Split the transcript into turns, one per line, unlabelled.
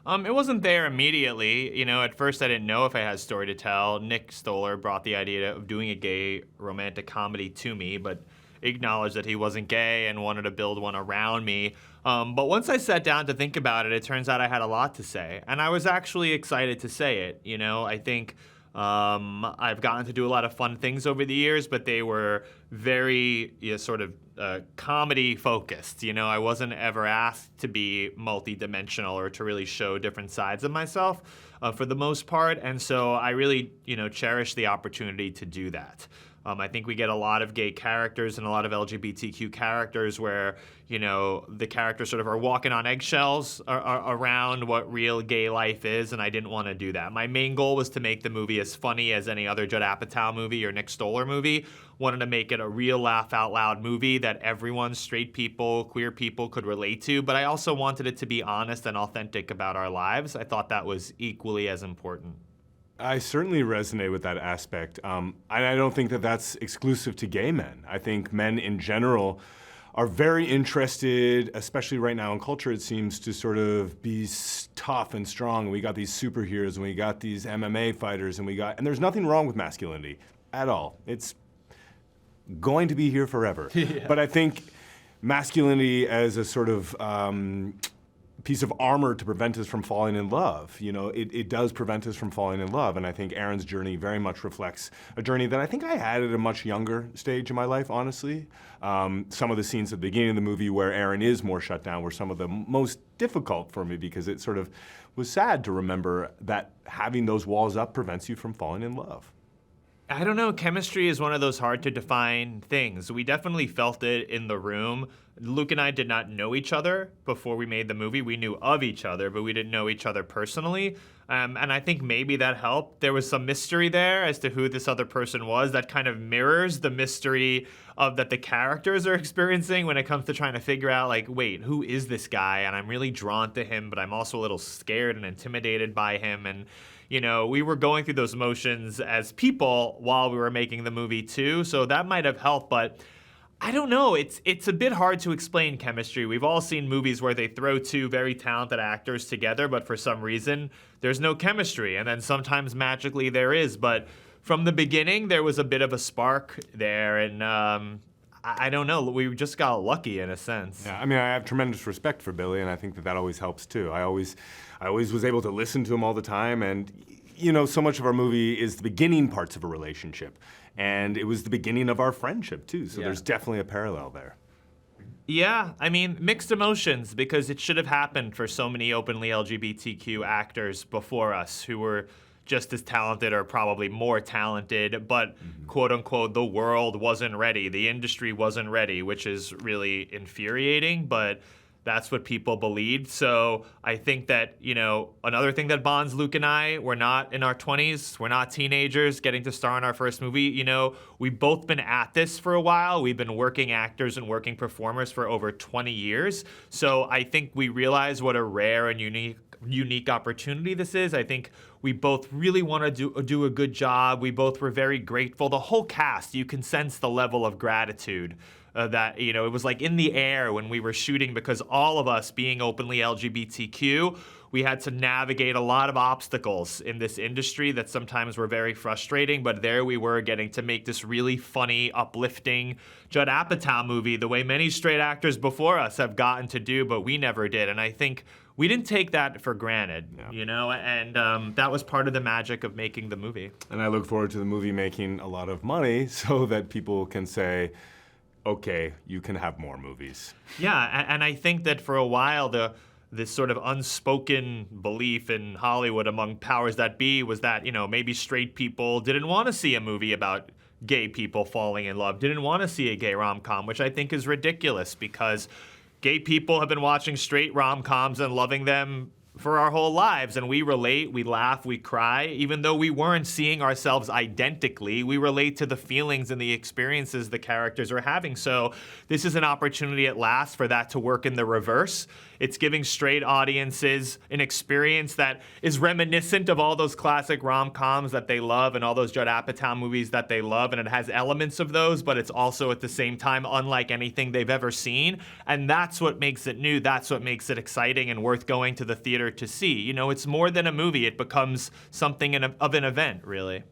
It wasn't there immediately. At first I didn't know if I had a story to tell. Nick Stoller brought the idea of doing a gay romantic comedy to me, but acknowledged that he wasn't gay and wanted to build one around me. But once I sat down to think about it, it turns out I had a lot to say. And I was actually excited to say it. I think I've gotten to do a lot of fun things over the years, but they were very sort of comedy focused. I wasn't ever asked to be multidimensional or to really show different sides of myself for the most part. And so I really, cherish the opportunity to do that. I think we get a lot of gay characters and a lot of LGBTQ characters where, the characters sort of are walking on eggshells around what real gay life is, and I didn't want to do that. My main goal was to make the movie as funny as any other Judd Apatow movie or Nick Stoller movie. Wanted to make it a real laugh-out-loud movie that everyone, straight people, queer people, could relate to, but I also wanted it to be honest and authentic about our lives. I thought that was equally as important.
I certainly resonate with that aspect. And I don't think that that's exclusive to gay men. I think men in general are very interested, especially right now in culture, it seems, to sort of be tough and strong. We got these superheroes, and we got these MMA fighters, and there's nothing wrong with masculinity at all. It's going to be here forever. Yeah. But I think masculinity as a sort of piece of armor to prevent us from falling in love. It does prevent us from falling in love, and I think Aaron's journey very much reflects a journey that I think I had at a much younger stage in my life, honestly. Some of the scenes at the beginning of the movie where Aaron is more shut down were some of the most difficult for me because it sort of was sad to remember that having those walls up prevents you from falling in love.
I don't know. Chemistry is one of those hard to define things. We definitely felt it in the room. Luke and I did not know each other before we made the movie. We knew of each other, but we didn't know each other personally. And I think maybe that helped. There was some mystery there as to who this other person was that kind of mirrors the mystery that the characters are experiencing when it comes to trying to figure out, like, wait, who is this guy? And I'm really drawn to him, but I'm also a little scared and intimidated by him. And we were going through those motions as people while we were making the movie too, so that might have helped, but I don't know. It's a bit hard to explain chemistry. We've all seen movies where they throw two very talented actors together, but for some reason, there's no chemistry, and then sometimes magically there is, but from the beginning, there was a bit of a spark there, and I don't know. We just got lucky in a sense.
Yeah, I mean, I have tremendous respect for Billy, and I think that always helps too. I always was able to listen to him all the time, and so much of our movie is the beginning parts of a relationship, and it was the beginning of our friendship too. So There's definitely a parallel there.
Yeah, I mean, mixed emotions, because it should have happened for so many openly LGBTQ actors before us who were just as talented or probably more talented, but quote unquote, the world wasn't ready. The industry wasn't ready, which is really infuriating, but that's what people believed. So I think that, another thing that bonds Luke and I, we're not in our 20s, we're not teenagers getting to star in our first movie. We've both been at this for a while. We've been working actors and working performers for over 20 years. So I think we realize what a rare and unique opportunity this is. I think we both really want to do a good job. We both were very grateful. The whole cast, you can sense the level of gratitude that, it was like in the air when we were shooting, because all of us being openly LGBTQ, we had to navigate a lot of obstacles in this industry that sometimes were very frustrating, but there we were getting to make this really funny, uplifting Judd Apatow movie the way many straight actors before us have gotten to do, but we never did. And I think we didn't take that for granted, and that was part of the magic of making the movie. And
I look forward to the movie making a lot of money so that people can say, okay, you can have more movies.
Yeah, and I think that for a while, this sort of unspoken belief in Hollywood among powers that be was that, maybe straight people didn't want to see a movie about gay people falling in love, didn't want to see a gay rom-com, which I think is ridiculous, because gay people have been watching straight rom-coms and loving them for our whole lives, and we relate, we laugh, we cry. Even though we weren't seeing ourselves identically, we relate to the feelings and the experiences the characters are having. So this is an opportunity at last for that to work in the reverse. It's giving straight audiences an experience that is reminiscent of all those classic rom-coms that they love and all those Judd Apatow movies that they love, and it has elements of those, but it's also at the same time unlike anything they've ever seen. And that's what makes it new. That's what makes it exciting and worth going to the theater theater to see. You know, it's more than a movie. It becomes something of an event, really.